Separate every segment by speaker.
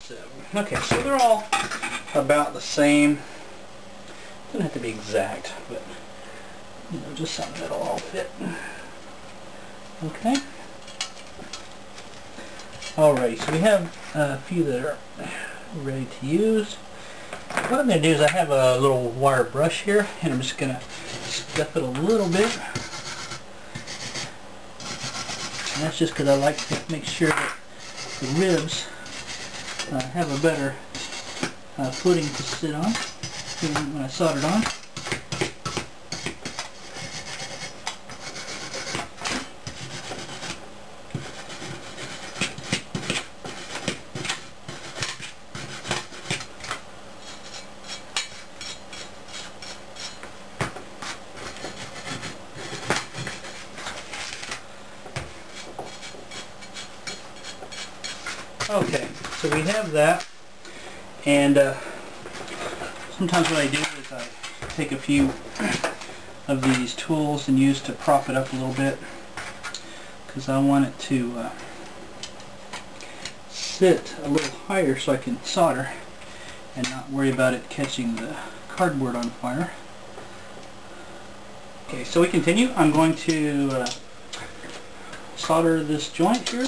Speaker 1: 7. Okay, so they're all about the same. Doesn't have to be exact, but you know, just something that'll all fit. Okay. Alright, so we have a few that are ready to use. What I'm going to do is I have a little wire brush here, and I'm just going to stuff it a little bit. And that's just because I like to make sure that the ribs have a better footing to sit on when I solder it on. Okay, so we have that, and sometimes what I do is I take a few of these tools and use to prop it up a little bit, because I want it to sit a little higher so I can solder and not worry about it catching the cardboard on fire. Okay, so we continue. I'm going to solder this joint here.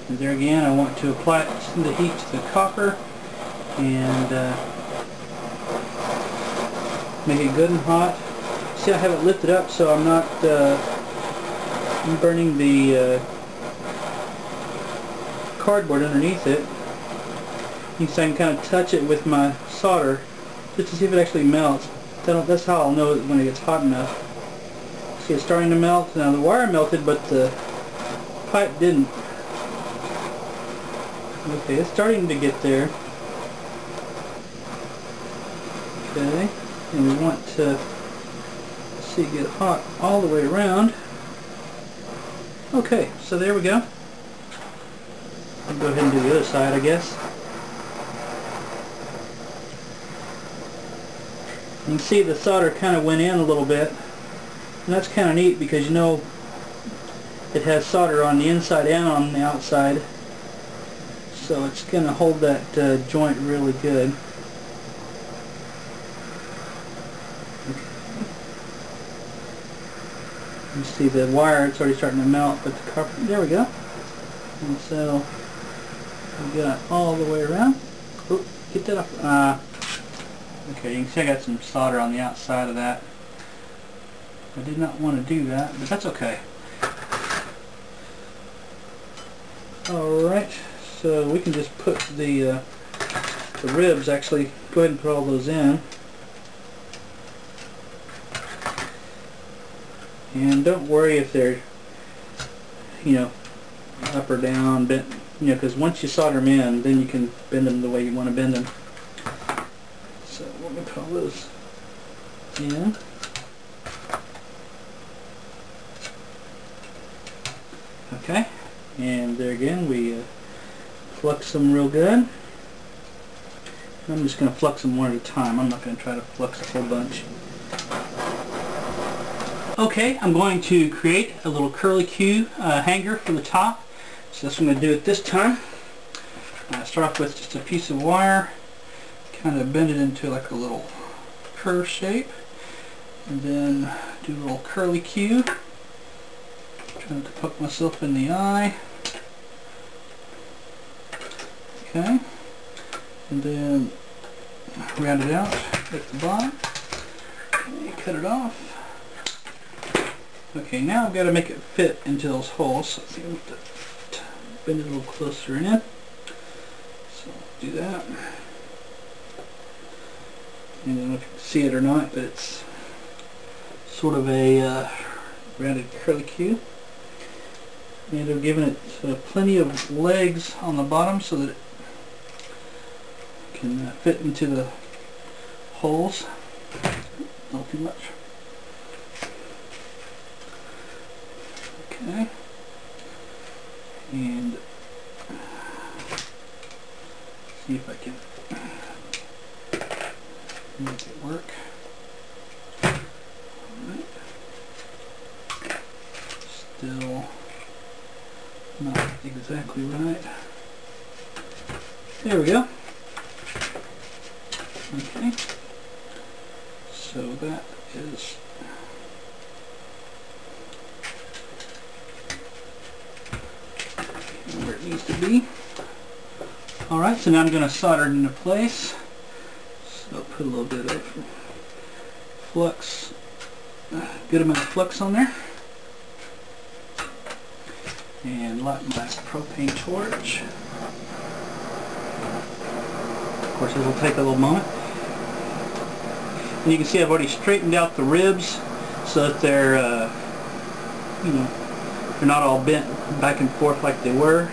Speaker 1: And there again, I want to apply the heat to the copper and make it good and hot. See, I have it lifted up so I'm not burning the cardboard underneath it. You can see I can kind of touch it with my solder just to see if it actually melts. That's how I'll know when it gets hot enough. See, it's starting to melt. Now the wire melted, but the pipe didn't. Okay, it's starting to get there. Okay, and we want to see it get hot all the way around. Okay, so there we go. I'll go ahead and do the other side, I guess. You can see the solder kind of went in a little bit, and that's kind of neat because you know it has solder on the inside and on the outside. So it's going to hold that joint really good. Okay. You see the wire, it's already starting to melt, but the copper, there we go. And so we got all the way around. Oop, get that off. Okay, you can see I got some solder on the outside of that. I did not want to do that, but that's okay. Alright. So we can just put the ribs, actually, go ahead and put all those in. And don't worry if they're, you know, up or down, bent, you know, because once you solder them in, then you can bend them the way you want to bend them. So let me put all those in. Okay, and there again, we flux them real good. I'm just going to flux them one at a time. I'm not going to try to flux a whole bunch. Okay, I'm going to create a little curlicue hanger for the top. So that's what I'm going to do it this time. Start off with just a piece of wire, kind of bend it into like a little curve shape, and then do a little curlicue. Trying to poke myself in the eye. Okay, and then round it out at the bottom. Okay, cut it off. Okay, now I've got to make it fit into those holes. So I think I'm going to bend it a little closer in. So do that. And I don't know if you can see it or not, but it's sort of a rounded curlicue. And I've given it plenty of legs on the bottom so that it can fit into the holes. Not too much. Okay. And see if I can make it work. Alright. Still not exactly right. There we go. Okay. So that is where it needs to be. Alright, so now I'm going to solder it into place. So I'll put a little bit of flux, good amount of flux on there. And light my propane torch. Of course, this will take a little moment. And you can see I've already straightened out the ribs so that they're, you know, they're not all bent back and forth like they were.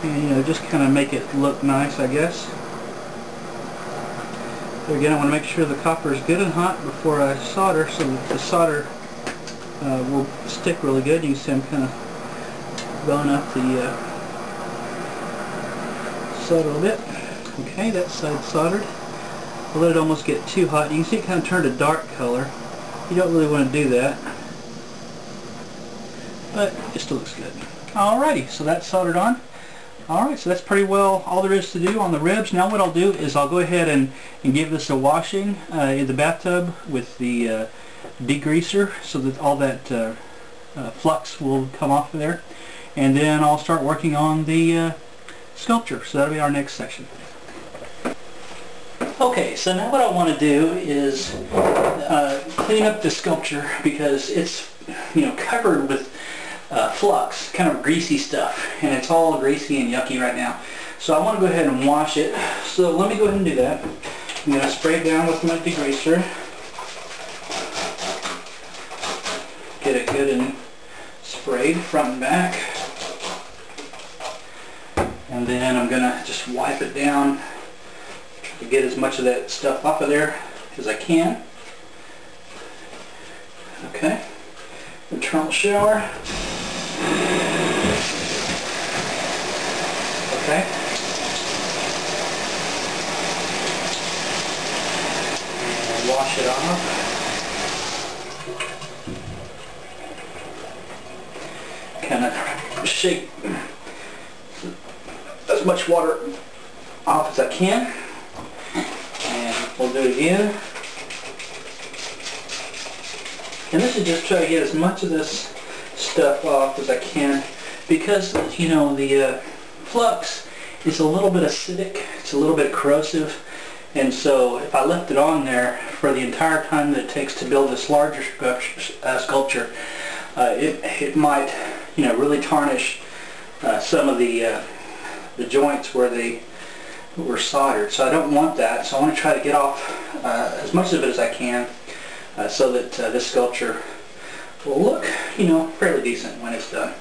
Speaker 1: And, you know, just kind of make it look nice, I guess. So again, I want to make sure the copper is good and hot before I solder, so that the solder will stick really good. You can see I'm kind of blowing up the solder a little bit. Okay, that side's soldered. I'll let it almost get too hot. You can see it kind of turned a dark color. You don't really want to do that, but it still looks good. Alrighty, so that's soldered on. Alright, so that's pretty well all there is to do on the ribs. Now what I'll do is I'll go ahead and give this a washing in the bathtub with the degreaser so that all that flux will come off of there. And then I'll start working on the sculpture. So that'll be our next section. Okay, so now what I want to do is clean up the sculpture because it's, you know, covered with flux, kind of greasy stuff, and it's all greasy and yucky right now. So I want to go ahead and wash it. So let me go ahead and do that. I'm going to spray it down with my degreaser. Get it good and sprayed front and back. And then I'm going to just wipe it down to get as much of that stuff off of there as I can. Okay. Internal shower. Okay. And wash it off. Kind of shake as much water off as I can. And we'll do it again. And this is just try to get as much of this stuff off as I can because, you know, the flux is a little bit acidic, it's a little bit corrosive, and so if I left it on there for the entire time that it takes to build this larger sculpture, it might, you know, really tarnish some of the joints where they were soldered. So I don't want that, so I want to try to get off as much of it as I can so that this sculpture will look, you know, fairly decent when it's done.